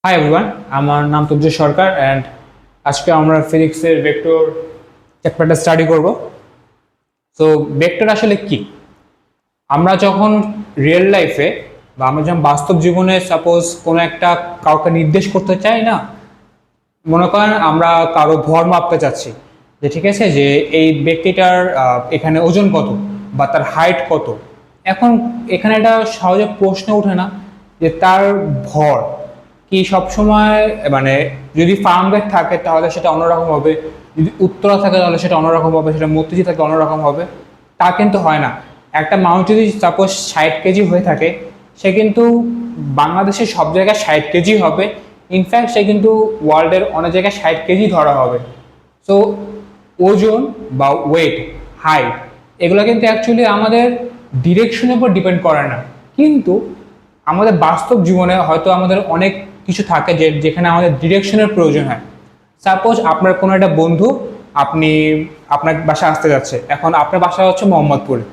Hi everyone, আমার নাম তুর্য সরকার and আজকে আমরা ফিজিক্সের ভেক্টর চ্যাপ্টারটা স্টাডি করব। তো ভেক্টর আসলে কি? আমরা যখন রিয়েল লাইফে বা আমরা যখন বাস্তব জীবনে সাপোজ কোনো একটা কাউকে নির্দেশ করতে চাই না, মনে করেন আমরা কারো ভর মাপতে চাচ্ছি, যে ঠিক আছে যে এই ব্যক্তিটার এখানে ওজন কত বা তার হাইট কত। এখন এখানে একটা সহজে প্রশ্ন ওঠে না যে তার ভর কি সবসময়, মানে যদি ফার্ম ওয়েট থাকে তাহলে সেটা অন্যরকম হবে, যদি উত্তরা থাকে তাহলে সেটা অন্যরকম হবে, সেটা মতিঝিল থাকে অন্যরকম হবে। তা কিন্তু হয় না। একটা মানুষ যদি সাপোজ 60 কেজি হয়ে থাকে, সে কিন্তু বাংলাদেশের সব জায়গায় 60 কেজি হবে। ইনফ্যাক্ট সে কিন্তু ওয়ার্ল্ডের অনেক জায়গায় 60 কেজি ধরা হবে। সো ওজন বা ওয়েট, হাইট, এগুলো কিন্তু অ্যাকচুয়ালি আমাদের ডিরেকশনের উপর ডিপেন্ড করে না। কিন্তু আমাদের বাস্তব জীবনে হয়তো আমাদের অনেক কিছু থাকে যেখানে আমাদের ডিরেকশনের প্রয়োজন হয়। সাপোজ আপনার কোনো একটা বন্ধু, আপনি আপনার বাসায় আসতে যাচ্ছে, এখন আপনার বাসা হচ্ছে মোহাম্মদপুরে,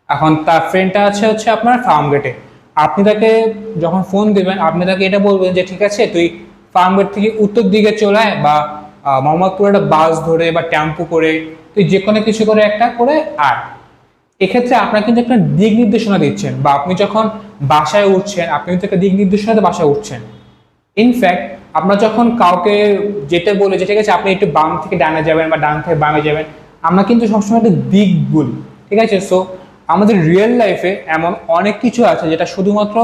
এখন তার ফ্রেন্ডটা হচ্ছে আপনার ফার্ম গেটে। আপনি তাকে যখন ফোন দিবেন, আপনি তাকে এটা বলবেন যে ঠিক আছে তুই ফার্ম গেট থেকে উত্তর দিকে চলে আয়, বা মোহাম্মদপুরে একটা বাস ধরে বা টেম্পো করে তুই যে কোনো কিছু করে একটা করে আয়। এক্ষেত্রে আপনার কিন্তু একটা দিক নির্দেশনা দিচ্ছেন, বা আপনি যখন বাসায় উঠছেন আপনি কিন্তু একটা দিক নির্দেশনাতে বাসায় উঠছেন। ইনফ্যাক্ট আমরা যখন কাউকে যেতে বলে যে ঠিক আছে আপনি একটু বাম থেকে ডানে যাবেন বা ডান থেকে বামে যাবেন, আমরা কিন্তু সবসময় একটা দিক বলি। ঠিক আছে, সো আমাদের রিয়েল লাইফে এমন অনেক কিছু আছে যেটা শুধুমাত্র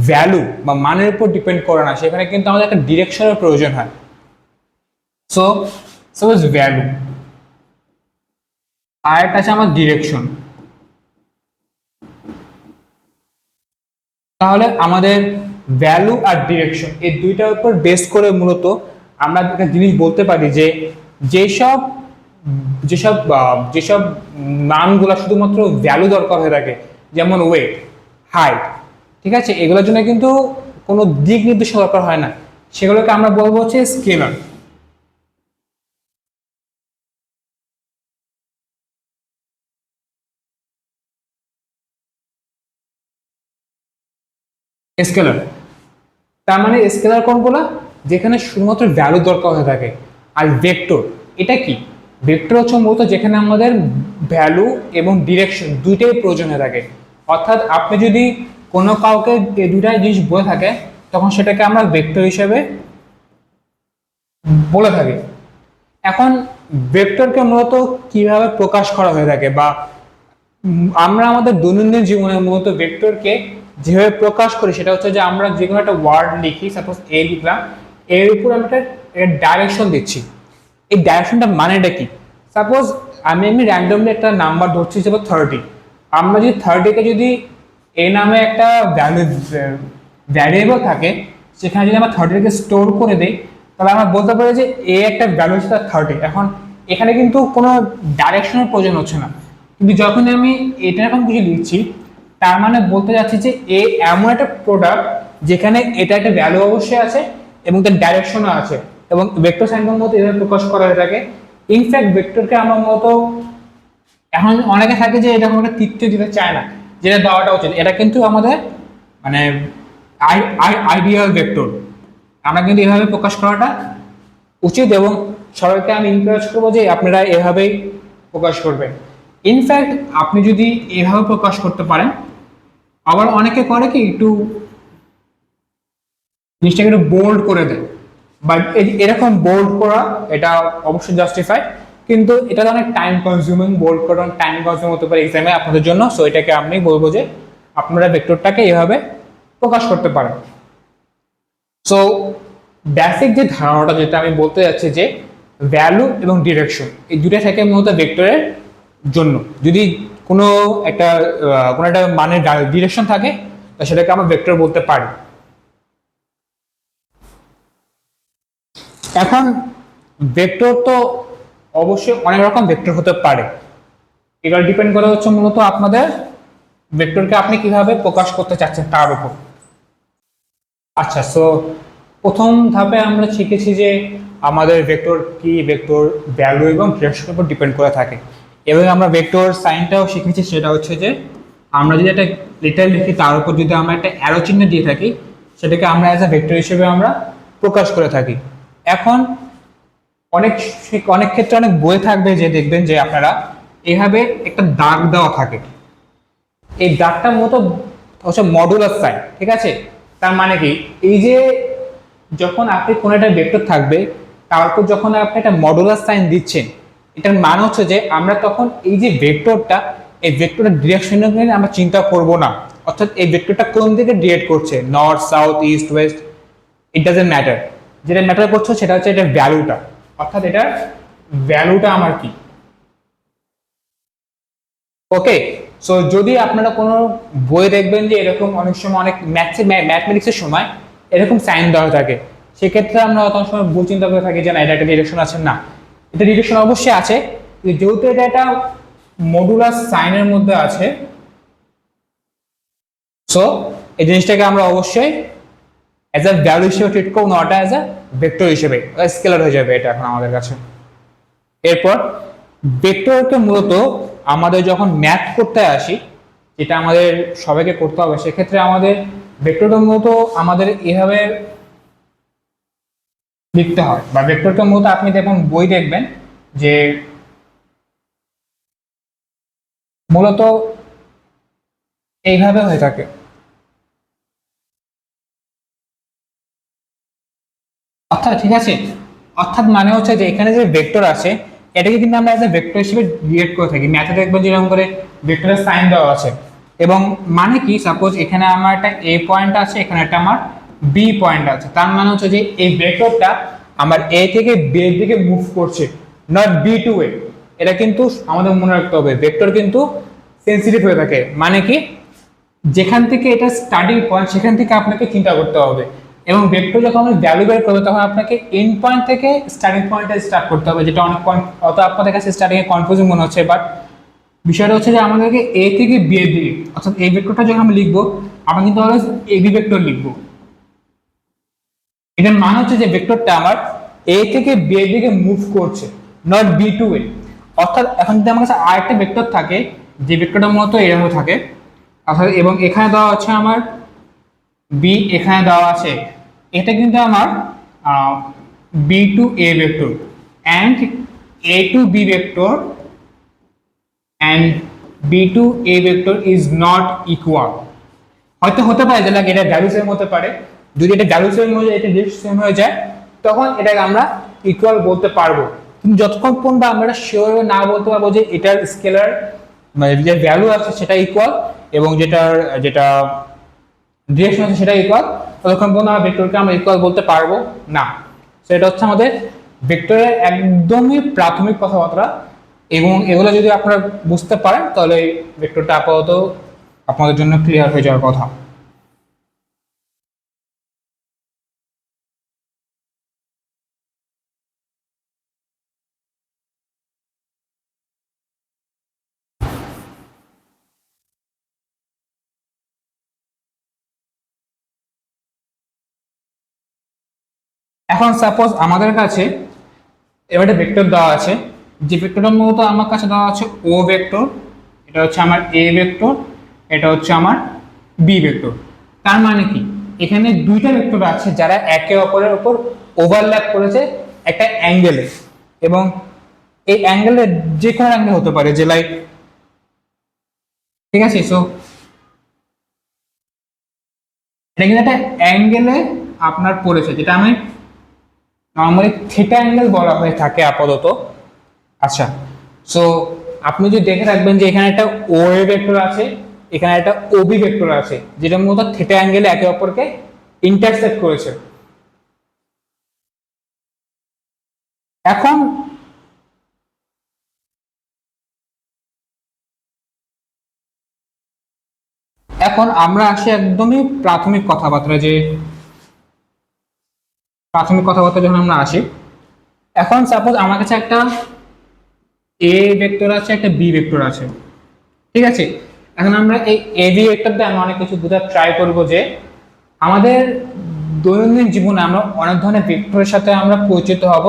ভ্যালু বা মানের উপর ডিপেন্ড করে না, সেখানে কিন্তু আমাদের একটা ডিরেকশনের প্রয়োজন হয়। সো সাপোজ ভ্যালু, আর একটা আছে আমার ডিরেকশন। তাহলে আমাদের ভ্যালু আর ডিরেকশন এই দুইটার উপর বেস করে মূলত আমরা একটা জিনিস বলতে পারি যে যেসব যেসব যেসব মানগুলো শুধুমাত্র ভ্যালু দরকার হয়ে থাকে, যেমন ওয়েট, হাইট, ঠিক আছে, এগুলোর জন্য কিন্তু কোনো দিক নির্দেশনা দরকার হয় না, সেগুলোকে আমরা বলবো হচ্ছে স্কেলার। স্কেলার তার মানে স্কেলার কোনগুলো? যেখানে শুধুমাত্র ভ্যালু দরকার হয়ে থাকে। আর ভেক্টর এটা কি? ভেক্টর হচ্ছে মূলত যেখানে আমাদের ভ্যালু এবং ডিরেকশন দুইটাই প্রয়োজন হয়ে থাকে। অর্থাৎ আপনি যদি কোনো কাউকে এই দুইটাই জিনিস বলে থাকে, তখন সেটাকে আমরা ভেক্টর হিসেবে বলে থাকি। এখন ভেক্টরকে মূলত কিভাবে প্রকাশ করা হয়ে থাকে, বা আমরা আমাদের দৈনন্দিন জীবনে মূলত ভেক্টরকে যেভাবে প্রকাশ করি সেটা হচ্ছে যে আমরা যে কোনো একটা ওয়ার্ড লিখি, সাপোজ এ লিখলাম, এর উপর আমি একটা ডাইরেকশন দিচ্ছি। এই ডাইরেকশনটা মানেটা কি? সাপোজ আমি র্যান্ডমলি একটা নাম্বার ধরছি, সাপোজ 30। আমরা যদি 30-কে যদি এ নামে একটা ভ্যারিয়েবল থাকে, সেখানে যদি আমরা 30-কে স্টোর করে দিই, তাহলে আমরা বলতে পারি যে এ একটা ভ্যালু হচ্ছে 30। এখন এখানে কিন্তু কোনো ডাইরেকশনের প্রয়োজন হচ্ছে না, কিন্তু যখন আমি এটা এরকম কিছু লিখছি, তার মানে বলতে যাচ্ছি যে এ এমন একটা প্রোডাক্ট যেখানে এটা একটা ভ্যালু অবশ্যই আছে এবং তার ডাইরেকশনও আছে, এবং ভেক্টর সাইনের মধ্যে এভাবে প্রকাশ করা হয়ে থাকে। ইনফ্যাক্ট ভেক্টরকে আমরা মূলত, এখন অনেকে থাকে যে এটা কোনো একটা তৃতীয় দিতে চায় না, যেটা দেওয়াটা উচিত, এটা কিন্তু আমাদের মানে আইডিয়াল ভেক্টর, আমরা কিন্তু এভাবে প্রকাশ করাটা উচিত, এবং সবাইকে আমি এনকারেজ করবো যে আপনারা এভাবেই প্রকাশ করবেন। ইনফ্যাক্ট আপনি যদি এভাবে প্রকাশ করতে পারেন, আবার অনেকে করে কি একটু জিনিসটাকে একটু বোল্ড করে দেয়, বা এরকম বোল্ড করা এটা অবশ্যই জাস্টিফাই, কিন্তু এটা অনেক টাইম কনজিউমিং, বোল্ড করা টাইম কনজিউমিং হতে পারে এক্সামে আপনাদের জন্য। সো এটাকে আমি বলবো যে আপনারা ভেক্টরটাকে এভাবে প্রকাশ করতে পারেন। সো বেসিক যে ধারণাটা যেটা আমি বলতে যাচ্ছি যে ভ্যালু এবং ডিরেকশন এই দুটা থেকে মূলত ভেক্টরের জন্য যদি কোনো একটা কোনো একটা মানের ডিরেকশন থাকে, তা সেটাকে আমরা ভেক্টর বলতে পারি। এখন ভেক্টর তো অবশ্যই অনেক রকম ভেক্টর হতে পারে, এবার ডিপেন্ড করে হচ্ছে মূলত আপনাদের ভেক্টরকে আপনি কিভাবে প্রকাশ করতে চাচ্ছেন তার উপর। আচ্ছা, সো প্রথম ধাপে আমরা শিখেছি যে আমাদের ভেক্টর কি, ভেক্টর ভ্যালু এবং ডিরেকশনের উপর ডিপেন্ড করে থাকে, এবং আমরা ভেক্টর সাইনটাও শিখেছি, সেটা হচ্ছে যে আমরা যদি একটা লেটার লিখি তার উপর যদি আমরা একটা অ্যারো চিহ্ন দিয়ে থাকি, সেটাকে আমরা অ্যাজ আ ভেক্টর হিসেবে আমরা প্রকাশ করে থাকি। এখন অনেক অনেক ক্ষেত্রে অনেক বই থাকবে যে দেখবেন যে আপনারা এভাবে একটা দাগ দেওয়া থাকে, এই দাগটার মতো হচ্ছে মডুলাস সাইন, ঠিক আছে? তার মানে কি, এই যে যখন আপনি কোনো একটা ভেক্টর থাকবে তারপর যখন আপনি একটা মডুলাস সাইন দিচ্ছেন, এটার মানে হচ্ছে যে আমরা তখন এই যে ভেক্টরটা, এই ভেক্টরের ডিরেকশন নিয়ে আমরা চিন্তা করব না, অর্থাৎ এই ভেক্টরটা কোন দিকে ডিরেক্ট করছে, north south east West, it doesn't matter. যেটা ম্যাটার করছে সেটা হচ্ছে এটার ভ্যালুটা, অর্থাৎ এটার ভ্যালুটা আমার কি। ওকে, সো যদি আপনারা কোনো বই দেখবেন যে এরকম অনেক সময় অনেক ম্যাথমেটিক্সের সময় এরকম সাইন দেওয়া থাকে, সেক্ষেত্রে আমরা অত সময় ভুল চিন্তা করে থাকি যে না এটা একটা ডিরেকশন আছে। না, এটা ডিরেকশন অবশ্যই আছে, যেহেতু এটা একটা মডুলাস সাইনের মধ্যে আছে, সো এই জিনিসটাকে আমরা অবশ্যই অ্যাজ আ ভ্যালু হিসেবে ট্রিট করবো, নট অ্যাজ আ ভেক্টর হিসেবে, স্কেলার হয়ে যাবে এটা এখন আমাদের কাছে। এরপর ভেক্টরকে মূলত আমাদের যখন ম্যাথ করতে আসি, যেটা আমাদের সবাইকে করতে হবে, সেক্ষেত্রে আমাদের ভেক্টরকে মূলত আমাদের এভাবে লিখতে হয়, বা ভেক্টরকে মূলত আপনি যখন বই দেখবেন যে মূলত এইভাবে হয়ে থাকে। অর্থাৎ ঠিক আছে, অর্থাৎ মানে হচ্ছে যে এখানে যে ভেক্টর আছে এটাকে কিন্তু আমরা এজ এ ভেক্টর হিসেবে রিলেট করে থাকি। ম্যাথে দেখবেন যেরকম করে ভেক্টরের সাইন দেওয়া আছে, এবং মানে কি, সাপোজ এখানে আমার একটা এ পয়েন্ট আছে, এখানে একটা আমার বি পয়েন্ট আছে, তার মানে হচ্ছে যে এই ভেক্টরটা আমার এ থেকে বি এর দিকে মুভ করছে, নট বি টু এ। এটা কিন্তু আমাদের মনে রাখতে হবে, ভেক্টর কিন্তু সেন্সিটিভ হয়ে থাকে। মানে কি, যেখান থেকে এটা স্টার্টিং পয়েন্ট সেখান থেকে আপনাকে চিন্তা করতে হবে, এবং ভেক্টর যখন আপনি ভ্যালু বের করবে তখন আপনাকে এন্ড পয়েন্ট থেকে স্টার্টিং পয়েন্টে স্টার্ট করতে হবে, যেটা অনেক অত আপনাদের কাছে স্টার্টিং এ কনফিউজিং মনে হচ্ছে, বাট বিষয়টা হচ্ছে যে আমাদেরকে এ থেকে বি এর দিকে, অর্থাৎ এই ভেক্টরটা যখন আমি লিখবো আমরা কিন্তু অলওয়েজ এ বি ভেক্টর লিখবো। এটার মানে হচ্ছে যে ভেক্টরটা আমার এ থেকে বি এর দিকে মুভ করছে, নট বি টু এ। অর্থাৎ এখন যদি আমার কাছে আরেকটা ভেক্টর থাকে, যে ভেক্টরটা মূলত এরকম থাকে, অর্থাৎ এবং এখানে দেওয়া হচ্ছে আমার বি, এখানে দেওয়া আছে, এটা কিন্তু আমার B to A vector and A to B vector and B to A vector is not equal. হয়তো হতে পারে যে এটা ভ্যালু সেম হতে পারে, যদি এটা ভ্যালু সেম হয়ে যায়, এটা ডিরেক্ট সেম হয়ে যায়, তখন এটাকে আমরা ইকুয়াল বলতে পারবো। কিন্তু যতক্ষণ পর্যন্ত আমরা শিওর না বলতে পারবো যে এটার স্কেলার মানে যে ভ্যালু আছে সেটা ইকুয়াল এবং যেটা ডিরেকশন আছে সেটা ইকুয়াল, ততক্ষণ পর্যন্ত আমরা ভেক্টরকে আমরা ইকুয়াল বলতে পারবো না। সেটা হচ্ছে আমাদের ভেক্টরের একদমই প্রাথমিক কথাবার্তা, এবং এগুলো যদি আপনারা বুঝতে পারেন তাহলে ভেক্টরটা আপাতত আপনাদের জন্য ক্লিয়ার হয়ে যাওয়ার কথা। এখন সাপোজ আমাদের কাছে এবার একটা ভেক্টর দেওয়া আছে, যে ভেক্টরটা মূলত আমার কাছে দেওয়া আছে ও ভেক্টর, এটা হচ্ছে আমার এ ভেক্টর, এটা হচ্ছে আমার বি ভেক্টর। তার মানে কি, এখানে দুইটা ভেক্টর আছে যারা একে অপরের উপর ওভারল্যাপ করেছে একটা অ্যাঙ্গেলে, এবং এই অ্যাঙ্গেলের যে কোনো অ্যাঙ্গেল হতে পারে, যে লাইক, ঠিক আছে। সো এটা কিন্তু একটা অ্যাঙ্গেলে আপনার পড়েছে, যেটা আমি নর্মালি থিটা অ্যাঙ্গেল বলা হয়ে থাকে আপাতত। আচ্ছা, সো আপনি যদি দেখে রাখবেন যে এখানে একটা ও এ ভেক্টর আছে, এখানে একটা ওবি ভেক্টর আছে, যেটা মূলত থিটা অ্যাঙ্গেলে একে অপরকে ইন্টারসেক্ট করেছে। এখন এখন আমরা আসি একদমই প্রাথমিক কথাবার্তা যখন আমরা আসি, এখন সাপোজ আমার কাছে একটা এ ভেক্টর আছে, একটা বি ভেক্টর আছে, ঠিক আছে। এখন আমরা এই এ বি ভেক্টর দিয়ে আমরা অনেক কিছু বোঝার ট্রাই করবো, যে আমাদের দৈনন্দিন জীবনে আমরা অনেক ধরনের ভেক্টরের সাথে আমরা পরিচিত হব।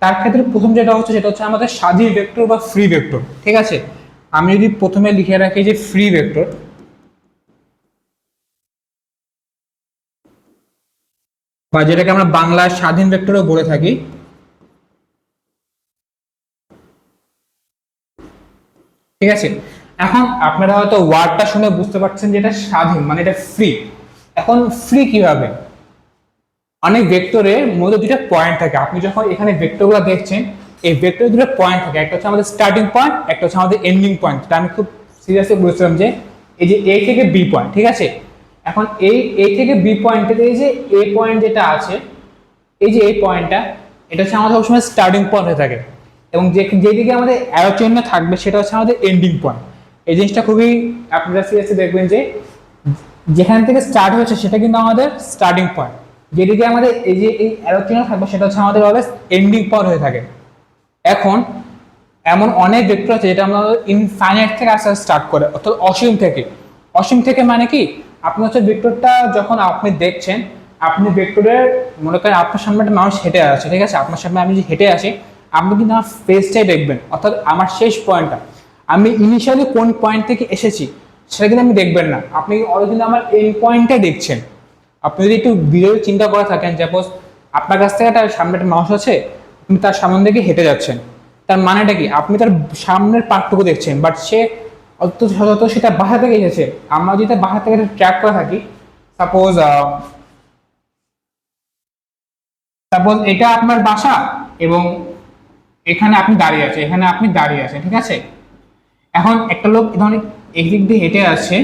তার ক্ষেত্রে প্রথম যেটা হচ্ছে সেটা হচ্ছে আমাদের স্বাধীন ভেক্টর বা ফ্রি ভেক্টর, ঠিক আছে। আমি যদি প্রথমে লিখে রাখি যে ফ্রি ভেক্টর, বা যেটাকে আমরা বাংলায় স্বাধীন ভেক্টরও বলে থাকি। ঠিক আছে, এখন আপনারা হয়তো ওয়ার্ডটা শুনে বুঝতে পারছেন যে এটা স্বাধীন মানে এটা ফ্রি। এখন ফ্রি কিভাবে? অনেক ভেক্টরের মধ্যে দুটো পয়েন্ট থাকে। আপনি যখন এখানে ভেক্টরগুলো দেখছেন, এই ভেক্টরে দুটো পয়েন্ট থাকে, একটা হচ্ছে আমাদের স্টার্টিং পয়েন্ট, একটা হচ্ছে আমাদের এন্ডিং পয়েন্ট। এটা আমি খুব সিরিয়াসলি বলেছিলাম যে এই যে এ থেকে বি পয়েন্ট, ঠিক আছে। এখন এই এ থেকে বি পয়েন্টের এই যে এ পয়েন্ট যেটা আছে, এই যে এই পয়েন্টটা, এটা হচ্ছে আমাদের সবসময় স্টার্টিং পয়েন্ট হয়ে থাকে, এবং যেদিকে আমাদের অ্যারো চিহ্ন থাকবে সেটা হচ্ছে আমাদের এন্ডিং পয়েন্ট। এই জিনিসটা খুবই আপনারা সিরিয়াসলি দেখবেন যে যেখান থেকে স্টার্ট হয়েছে সেটা কিন্তু আমাদের স্টার্টিং পয়েন্ট, যেদিকে আমাদের এই যে এই অ্যারো চিহ্ন থাকবে সেটা হচ্ছে আমাদের অলওয়েজ এন্ডিং পয়েন্ট হয়ে থাকে। এখন এমন অনেক ভেক্টর আছে যেটা আমরা ইনফাইনাইট থেকে আস্তে আস্তে স্টার্ট করে, অর্থাৎ অসীম থেকে। অসীম থেকে মানে কি, আপনি হচ্ছে ভেক্টরটা যখন আপনি দেখছেন, আপনি ভেক্টরের মনে করেন আপনার সামনে একটা মানুষ হেঁটে আছে, ঠিক আছে, আপনার সামনে আমি যদি হেঁটে আসি, আপনি কিন্তু আমার ফেসটাই দেখবেন, অর্থাৎ আমার শেষ পয়েন্টটা, আমি ইনিশিয়ালি কোন পয়েন্ট থেকে এসেছি সেটা কিন্তু আপনি দেখবেন না, আপনি অলরেডি আমার এন্ড পয়েন্টটাই দেখছেন। আপনি যদি একটু ভিডিও চিন্তা করে থাকেন, সাপোজ আপনার কাছ থেকে একটা সামনে একটা মানুষ আছে, আপনি তার সামনে দিকে হেঁটে যাচ্ছেন, তার মানেটা কি, আপনি তার সামনের পার্টটুকু দেখছেন, বাট সে অত যত সেটা বাসা থেকে এসেছে। আমরা যদি তার বাসা থেকে ট্র্যাক করে থাকি, সাপোজ সাপোজ এটা আপনার বাসা এবং এখানে আপনি দাঁড়িয়ে আছেন, এখানে আপনি দাঁড়িয়ে আছেন, ঠিক আছে। এখন একটা লোক ধরনের এদিক দিয়ে হেঁটে আসছে,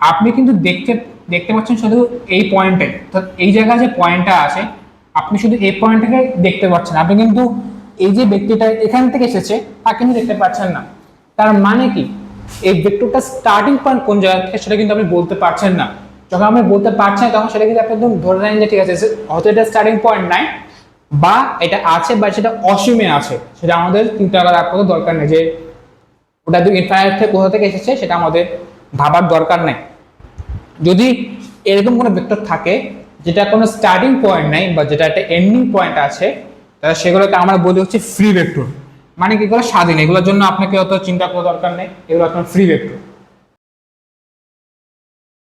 আপনি কিন্তু দেখতে দেখতে পাচ্ছেন শুধু এই পয়েন্টটাই, অর্থাৎ এই জায়গায় যে পয়েন্টটা আছে আপনি শুধু এই পয়েন্টটাকে দেখতে পাচ্ছেন, আপনি কিন্তু এই যে ব্যক্তিটা এখান থেকে এসেছে তা কিন্তু দেখতে পাচ্ছেন না। তার মানে কি, এই ভেক্টরটা স্টার্টিং পয়েন্ট কোন জায়গা থেকে সেটা কিন্তু আপনি বলতে পারছেন না। যখন আপনি বলতে পারছেন তখন সেটা কিন্তু আপনি একদম ধরে নেন যে ঠিক আছে, হয়তো এটা স্টার্টিং পয়েন্ট নাই, বা এটা আছে বা সেটা অসীমে আছে, সেটা আমাদের চিন্তা করার আপাতত দরকার নেই যে ওটা ইনফাইনাইট থেকে কোথা থেকে এসেছে সেটা আমাদের ভাবার দরকার নেই। যদি এরকম কোনো ভেক্টর থাকে যেটা কোনো স্টার্টিং পয়েন্ট নাই বা যেটা একটা এন্ডিং পয়েন্ট আছে, তাহলে সেগুলোকে আমরা বলি হচ্ছে ফ্রি ভেক্টর। মানে কি, এগুলো স্বাধীন, এগুলোর জন্য আপনাকে অত চিন্তা করার দরকার নেই, এগুলো আপনার ফ্রি ভেক্টর।